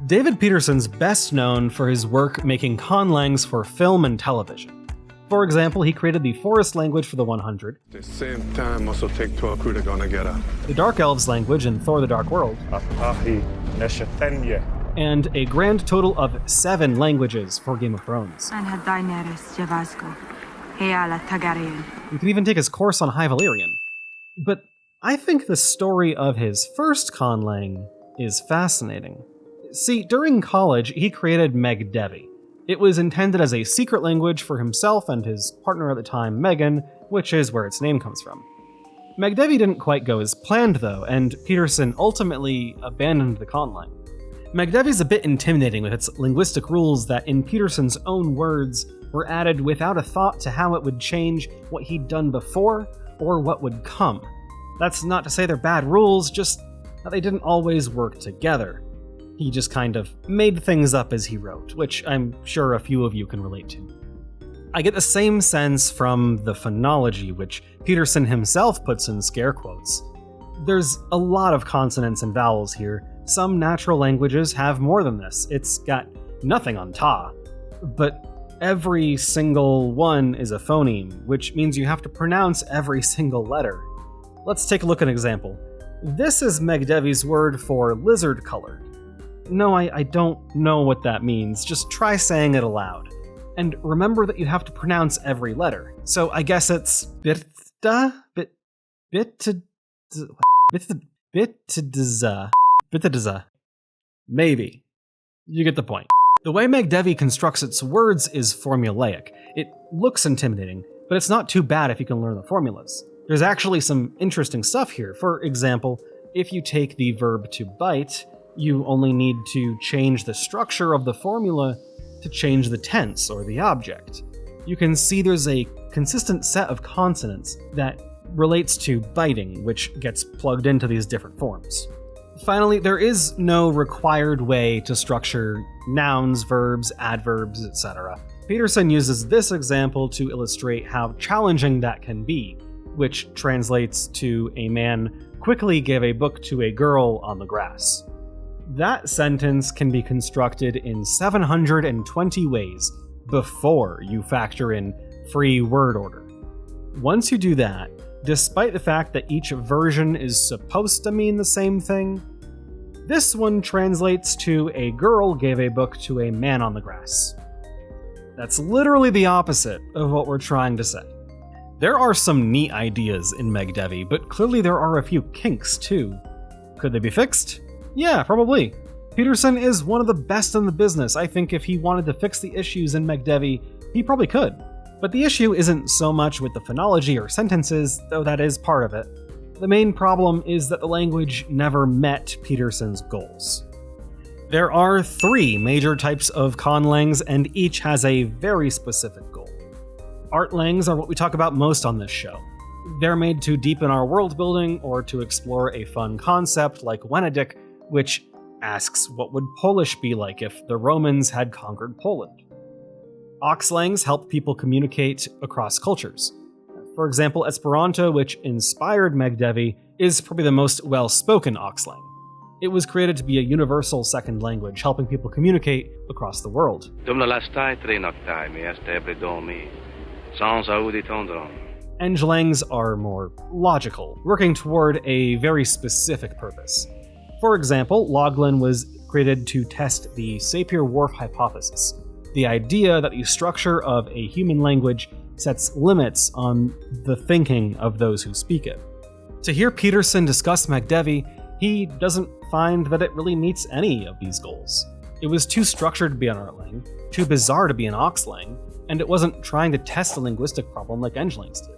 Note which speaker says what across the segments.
Speaker 1: David Peterson's best known for his work making conlangs for film and television. For example, he created the Forest language for the 100,
Speaker 2: The same time also take 12 crew to gonna get her.
Speaker 1: the Dark Elves language in Thor the Dark World, and a grand total of 7 languages for Game of Thrones. You could even take his course on High Valyrian. But I think the story of his first conlang is fascinating. See, during college, he created Megdevi. It was intended as a secret language for himself and his partner at the time, Megan, which is where its name comes from. Megdevi didn't quite go as planned, though, and Peterson ultimately abandoned the conlang. Megdevi's a bit intimidating with its linguistic rules that, in Peterson's own words, were added without a thought to how it would change what he'd done before or what would come. That's not to say they're bad rules, just that they didn't always work together. He just kind of made things up as he wrote, which I'm sure a few of you can relate to. I get the same sense from the phonology, which Peterson himself puts in scare quotes. There's a lot of consonants and vowels here. Some natural languages have more than this. It's got nothing on ta. But every single one is a phoneme, which means you have to pronounce every single letter. Let's take a look at an example. This is Megdevi's word for lizard color. No, I don't know what that means. Just try saying it aloud. And remember that you have to pronounce every letter. So I guess it's bitda? Bitda. Maybe. You get the point. The way Megdevi constructs its words is formulaic. It looks intimidating, but it's not too bad if you can learn the formulas. There's actually some interesting stuff here. For example, if you take the verb to bite, you only need to change the structure of the formula to change the tense or the object. You can see there's a consistent set of consonants that relates to biting, which gets plugged into these different forms. Finally, there is no required way to structure nouns, verbs, adverbs, etc. Peterson uses this example to illustrate how challenging that can be, which translates to a man quickly gave a book to a girl on the grass. That sentence can be constructed in 720 ways before you factor in free word order. Once you do that, despite the fact that each version is supposed to mean the same thing, this one translates to a girl gave a book to a man on the grass. That's literally the opposite of what we're trying to say. There are some neat ideas in Megdevi, but clearly there are a few kinks too. Could they be fixed? Yeah, probably. Peterson is one of the best in the business. I think if he wanted to fix the issues in Megdevi, he probably could. But the issue isn't so much with the phonology or sentences, though that is part of it. The main problem is that the language never met Peterson's goals. There are 3 major types of conlangs, and each has a very specific goal. Artlangs are what we talk about most on this show. They're made to deepen our world building or to explore a fun concept like Wenedick, which asks what would Polish be like if the Romans had conquered Poland. Oxlangs help people communicate across cultures. For example, Esperanto, which inspired Megdevi, is probably the most well-spoken Oxlang. It was created to be a universal second language, helping people communicate across the world. Englangs are more logical, working toward a very specific purpose. For example, Loglan was created to test the Sapir-Whorf hypothesis, the idea that the structure of a human language sets limits on the thinking of those who speak it. To hear Peterson discuss Megdevi, he doesn't find that it really meets any of these goals. It was too structured to be an Artlang, too bizarre to be an Oxlang, and it wasn't trying to test a linguistic problem like Englangs did.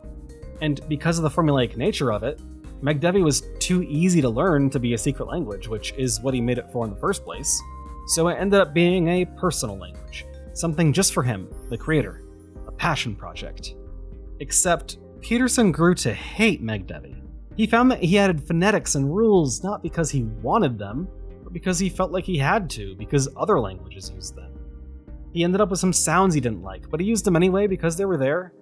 Speaker 1: And because of the formulaic nature of it, Megdevi was too easy to learn to be a secret language, which is what he made it for in the first place. So it ended up being a personal language, something just for him, the creator, a passion project. Except Peterson grew to hate Megdevi. He found that he added phonetics and rules not because he wanted them, but because he felt like he had to, because other languages used them. He ended up with some sounds he didn't like, but he used them anyway because they were there,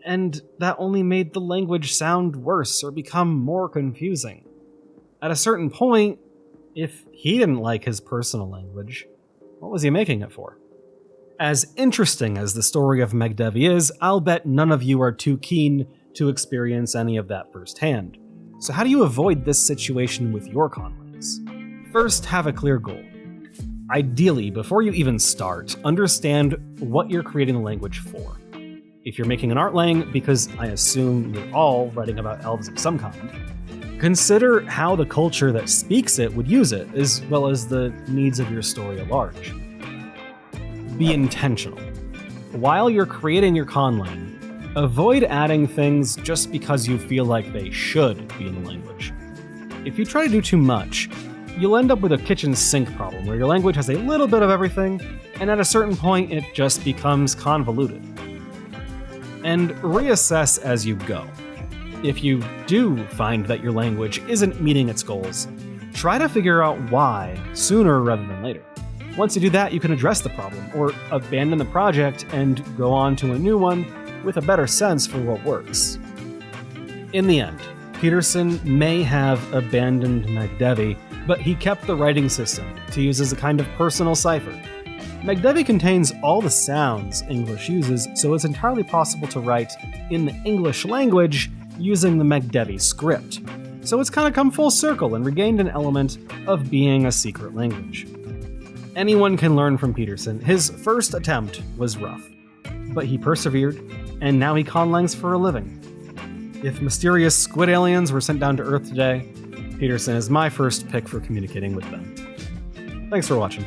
Speaker 1: and that only made the language sound worse or become more confusing. At a certain point, if he didn't like his personal language, What was he making it for? As interesting as the story of Megdevi is, I'll bet none of you are too keen to experience any of that firsthand. So how do you avoid this situation with your conlangs? First, have a clear goal. Ideally, before you even start, understand what you're creating the language for. If you're making an art lang, because I assume you're all writing about elves of some kind, consider how the culture that speaks it would use it, as well as the needs of your story at large. Be intentional. While you're creating your conlang, avoid adding things just because you feel like they should be in the language. If you try to do too much, you'll end up with a kitchen sink problem where your language has a little bit of everything, and at a certain point it just becomes convoluted. And reassess as you go. If you do find that your language isn't meeting its goals, try to figure out why sooner rather than later. Once you do that, you can address the problem, or abandon the project and go on to a new one with a better sense for what works. In the end, Peterson may have abandoned Megdevi, but he kept the writing system to use as a kind of personal cipher. Megdevi contains all the sounds English uses, so it's entirely possible to write in the English language using the Megdevi script. So it's kind of come full circle and regained an element of being a secret language. Anyone can learn from Peterson. His first attempt was rough, but he persevered, and now he conlangs for a living. If mysterious squid aliens were sent down to Earth today, Peterson is my first pick for communicating with them. Thanks for watching.